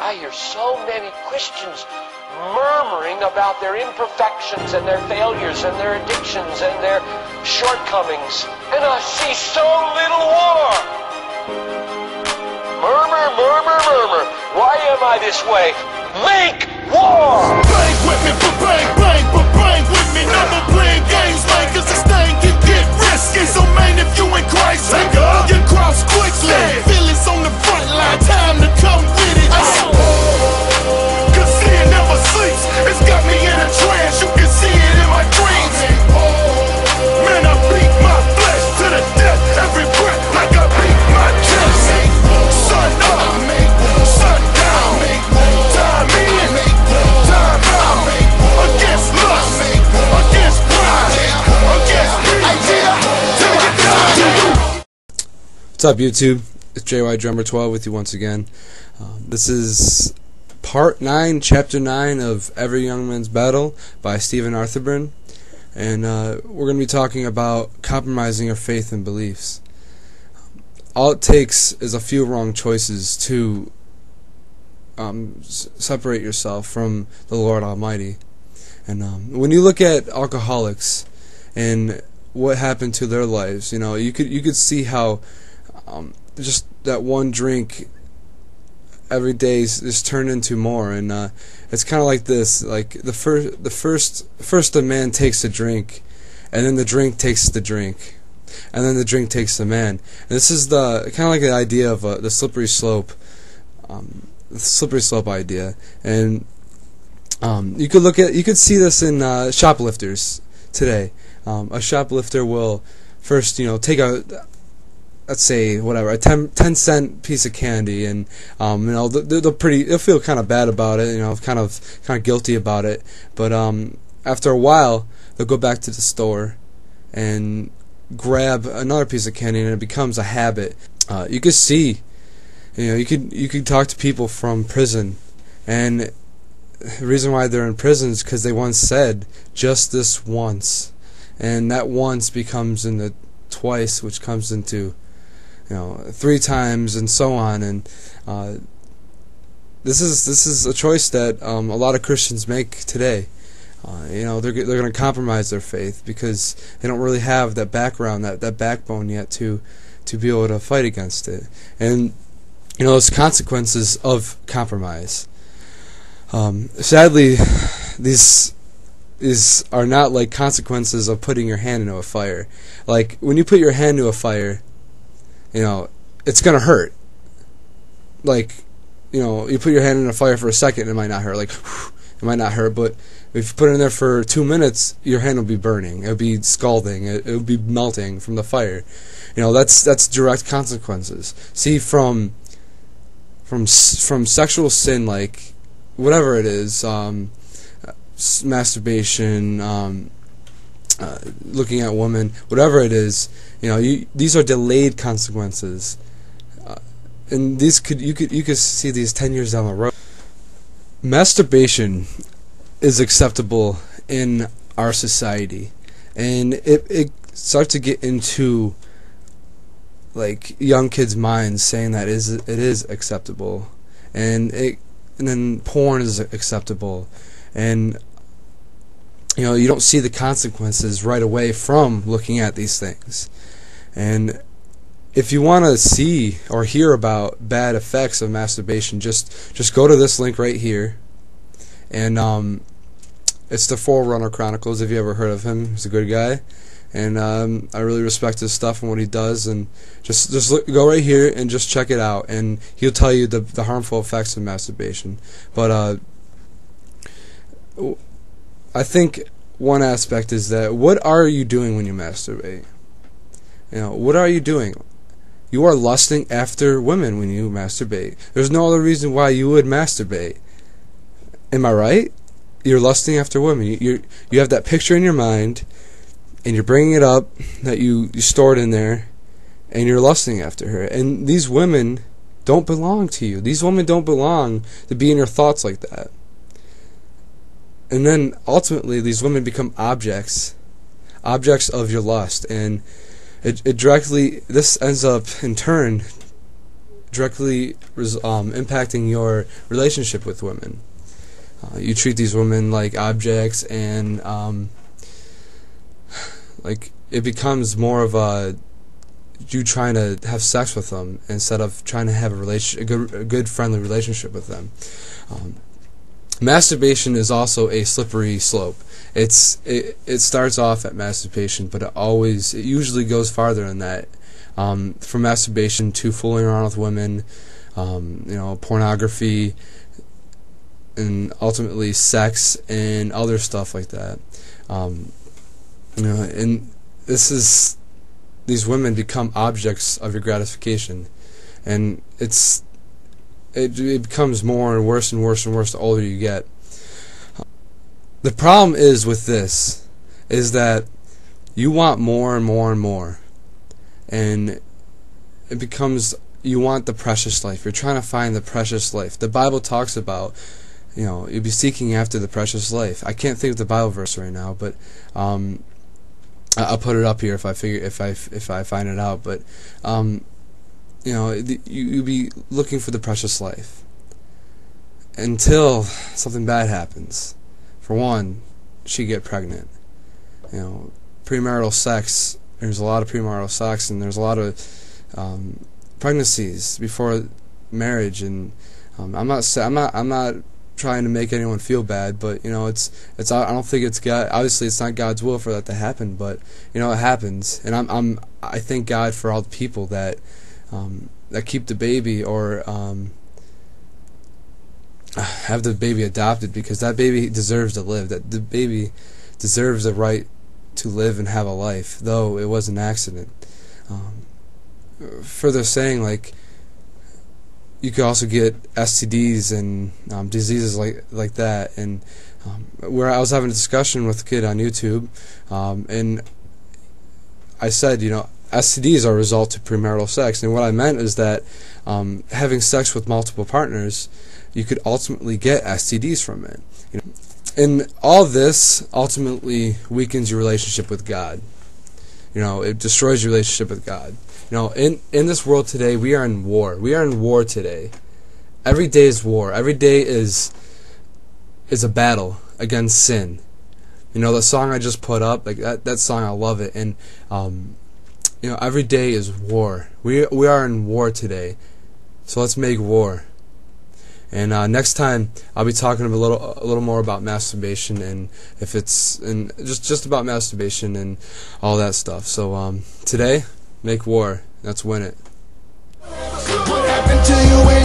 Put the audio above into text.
I hear so many Christians murmuring about their imperfections and their failures and their addictions and their shortcomings. And I see so little war. Murmur, murmur, murmur. Why am I this way? Make war! Bang with me, but bang with me. Never playing games, man, cause this thing can get risky. So man, if you in Christ, take up your cross quickly. Feelings on the front line, time to come with it. Cause sin never sleeps, it's got me in a trance. You can see it in my dreams. Man, I beat my flesh to the death every breath, like I beat my chest. Sun up, sun down, time in, time out. Against lust, against pride, against me. What's up, YouTube? It's JY Drummer 12 with you once again. This is Part 9, Chapter 9 of Every Young Man's Battle by Stephen Arterburn. And we're going to be talking about compromising your faith and beliefs. All it takes is a few wrong choices to separate yourself from the Lord Almighty. And when you look at alcoholics and what happened to their lives, you know, you could see how just that one drink every day is turned into more, and it's kind of like this: like first the man takes a drink, and then the drink takes the drink, and then the drink takes the man. And this is the kind of like the idea of the slippery slope idea. And you could see this in shoplifters today. A shoplifter will first, take a, let's say, whatever, a 10-cent piece of candy, and they'll feel kind of bad about it, kind of guilty about it. But after a while, they'll go back to the store and grab another piece of candy, and it becomes a habit. You could see, you could talk to people from prison, and the reason why they're in prison is because they once said just this once, and that once becomes into twice, which comes into 3 times, and so on. And this is a choice that a lot of Christians make today. They're going to compromise their faith because they don't really have that background, that backbone yet to be able to fight against it. And those consequences of compromise. Sadly, these are not like consequences of putting your hand into a fire. Like when you put your hand into a fire, it's gonna hurt. Like, you put your hand in a fire for a second, it might not hurt. Like, it might not hurt, but if you put it in there for 2 minutes, your hand will be burning. It'll be scalding. It'll be melting from the fire. That's direct consequences. See, from sexual sin, like whatever it is, masturbation, looking at women, whatever it is, these are delayed consequences, and you could see these 10 years down the road. Masturbation is acceptable in our society, and it starts to get into like young kids' minds, saying that it is acceptable, and then porn is acceptable, and you don't see the consequences right away from looking at these things. And if you want to see or hear about bad effects of masturbation, just go to this link right here, and it's the Forerunner Chronicles. If you ever heard of him, he's a good guy, and I really respect his stuff and what he does. And just go right here and just check it out, and he'll tell you the harmful effects of masturbation. But I think one aspect is that, what are you doing when you masturbate? What are you doing? You are lusting after women when you masturbate. There's no other reason why you would masturbate. Am I right? You're lusting after women. You have that picture in your mind, and you're bringing it up, that you stored in there, and you're lusting after her. And these women don't belong to you. These women don't belong to be in your thoughts like that. And then ultimately these women become objects of your lust, and it directly, this ends up in turn directly impacting your relationship with women. You treat these women like objects, and like it becomes more of you trying to have sex with them instead of trying to have a good friendly relationship with them. Masturbation is also a slippery slope. It starts off at masturbation, but it usually goes farther than that. From masturbation to fooling around with women, pornography, and ultimately sex and other stuff like that. And these women become objects of your gratification, and it becomes more and worse and worse and worse the older you get. The problem is with this is that you want more and more and more, and it becomes you want the precious life. You're trying to find the precious life. The Bible talks about, you'll be seeking after the precious life. I can't think of the Bible verse right now, but I'll put it up here if I find it out. But you be looking for the precious life until something bad happens. For one, she get pregnant. Premarital sex. There's a lot of premarital sex, and there's a lot of pregnancies before marriage. And I'm not trying to make anyone feel bad, but I don't think it's God. Obviously, it's not God's will for that to happen, but it happens. And I thank God for all the people that keep the baby or have the baby adopted, because that baby deserves to live. That the baby deserves the right to live and have a life, though it was an accident. Further saying, like, you could also get STDs and diseases like that. And where I was having a discussion with a kid on YouTube, and I said, STDs are a result of premarital sex. And what I meant is that having sex with multiple partners, you could ultimately get STDs from it. And all this ultimately weakens your relationship with God. It destroys your relationship with God. In this world today, we are in war. We are in war today. Every day is war. Every day is a battle against sin. The song I just put up, like that song, I love it. And every day is war. We are in war today. So let's make war. And next time I'll be talking a little more about masturbation, and just about masturbation and all that stuff. So today, make war. Let's win it. What happened to you?